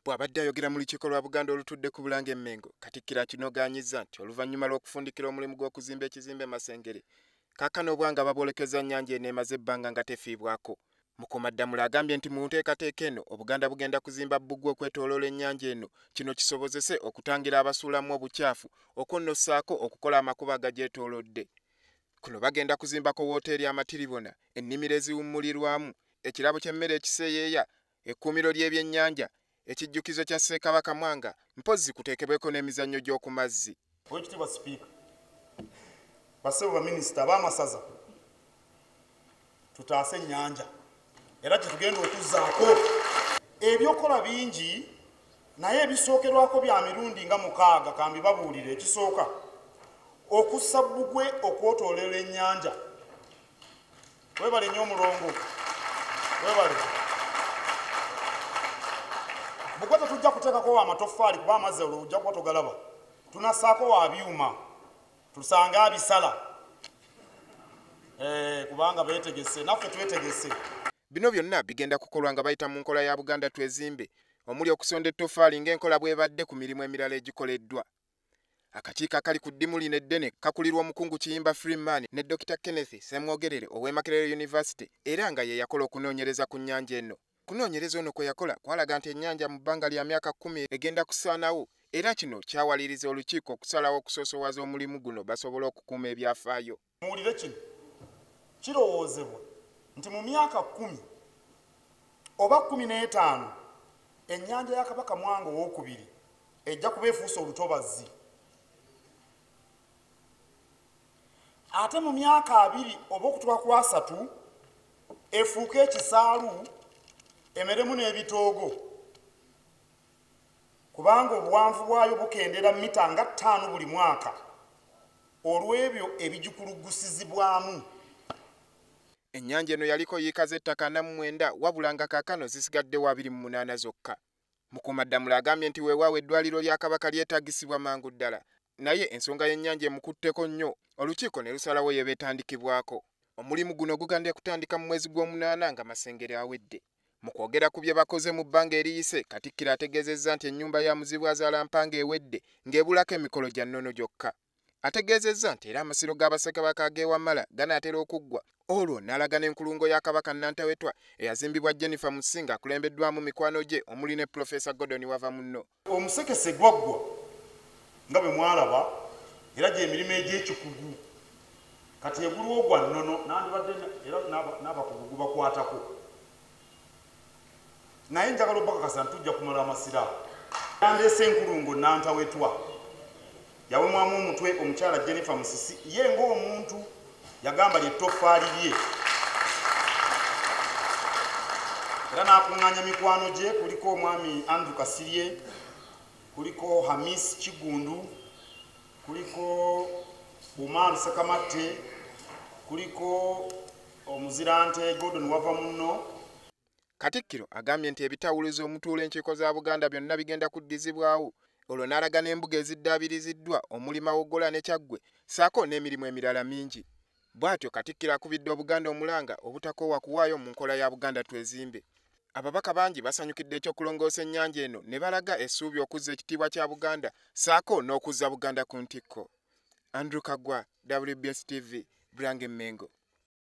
Bw'abadde ayogera mu lukiiko lwa Buganda olutudde ku Bulange Mmengo, Katikkiro akinogaanyizza nti oluvannyuma lw'okufundikira omulimu gw'okuzimba ekizimbe Masengere, kaakano obwanga baboolekeza ennyanja eno emaze ebbanga nga tefiibwako. Mukomaddamula agambye nti mu nteekateeka eno Obuganda bugenda kuzimba bbugwe okwetooloola ennyanja eno, kino kisobozese okutangira abasuulamu obukyafu okwonossaako okukola amakubo agagyetoolodde. Kuno bagenda kuzimbako wooteeri amatiribona, ennimiro eziwummulirwamu, ekirabo ky'emmere ekiseeyeeya, ekkuumiro ly'ebyennyanja, ekijjukizo kya Ssekabaka Mwanga, mpozzi kuteekebweko n'emizannyo gy'oku mazzi. Oweekitiibwa Sipiika, bassebo baminisita ab'amasaza, tutaase ennyanja era kyetugenda okuzzaako. Ebyokola bingi naye ebisookerwako bya mirundi nga 6 kambibabuulire. Ekisooka okussa bbugwe okwetooloola ennyanja. Weebale nnyo omulongo, weebale. Bbugwe tetujja kuteekako wa matoffaali kuba amazzi olwo ojja kuba togalaba. Tunassaako wa byuma tusange abisala kubanga beetegese, naffe twetegese. Bino byonna bigenda kukolwa nga bayita mu nkola ya Buganda Twezimbe, omuli okusonda ettoffaali ng'enkola bw'ebadde ku mirimu emirala egikoleddwa. Akakiiko akali ku ddimu lino eddene kakulirwa omukungu Kiyimba Freeman ne Dr. Kenneth Ssemwogerere ow'e Makerere University era nga ye yakola okunoonyereza ku nnyanja eno. Kunoonyereza ono kwe yakola kwalaga nti ennyanja mu bbanga lya myaka 10 egenda kusaanawo era kino kyawaliriza olukiiko okusalawo okusoosowaza omulimu guno basobole okukuuma ebyafaayo. Muwulire kino, kirowoozebwa nti mu myaka 10 oba 15 ennyanja ya Kabaka Mwanga II ejja kuba efuuse olutobazi. Ate mu myaka 2 oba okutuuka ku 3 efuuke ekisaalu emeremu n'ebitoogo, kubanga obuwanvu bwayo bukendera mita nga 5 buli mwaka olw'ebyo ebigikuluggusizibwamu. Ennyanja eno yaliko yiika z'ettaka 49 wabula nga kaakano zisigaddewo 28 zokka. Mukomaddamula agambye nti weewaawo eddwaliro lya Kabaka lyetaagisibwa mangu ddala, naye ensonga y'ennyanja emukutteko nnyo, olukiiko ne lusalawo ye beetandikibwako. Omulimu guno gugenda kutandika mu mwezi gw'Omunaana nga Masengere awedde. Mu kwogera ku bye bakoze mu bbanga eriyise, Katikkiro ategeezezza nti ennyumba ya Muzibwazaala Mpanga ewedde ng'ebulako emikolo gya nnono gyokka. Ategeezezza nti era amasiro g'Abassekabaka ag'eWamala ganaatera okuggwa. Olwo n'alaga n'enkulungo ya Kabaka Nantawetwa eyazimbibwa Jennifer Musinga akulembeddwamu mikwano gye omuli ne Professor Gordon Wavamunno. Omusekese gwaggwa nga bwe mwalaba era gy'emirimu egy'ekikugu kati eguliwo gwa nnono nandibadde era n'abakugu bakwatako. Naye njagala obbakakasa ntujja kumala amasira. Yandeese enkulungo Nantawetwa yawemwamu omutwe omukyala Jennifer Musisi, ye ng'omuntu yagamba ly'ettoffaali lye era n'akuŋŋaanya mikwano gye. Kuliko omwami Andrew Kasirye, kuliko Hamis Kigundu, kuliko Bumaru Sekamatte, kuliko omuzirante Gordon Wavamunno. Katikkiro agambye nti ebitawuluzo omutuula enkiiko za Buganda byonna bigenda kuddizibwawo. Olwo n'alaga n'embuga eziddaabiriziddwa omuli Mawogola ne Kyaggwe ssaako n'emirimu emirala mingi. Bw'atyo Katikkiro akubidde Obuganda omulanga obutakoowa kuwaayo mu nkola ya Buganda Twezimbe. Ababaka bangi basanyukidde ekyokulongoosa ennyanja eno ne balaga essuubi okuzza ekitiibwa kya Buganda ssaako n'okuzza Buganda ku ntikko. Andrew Kagwa, WBS TV, Bulange Mmengo.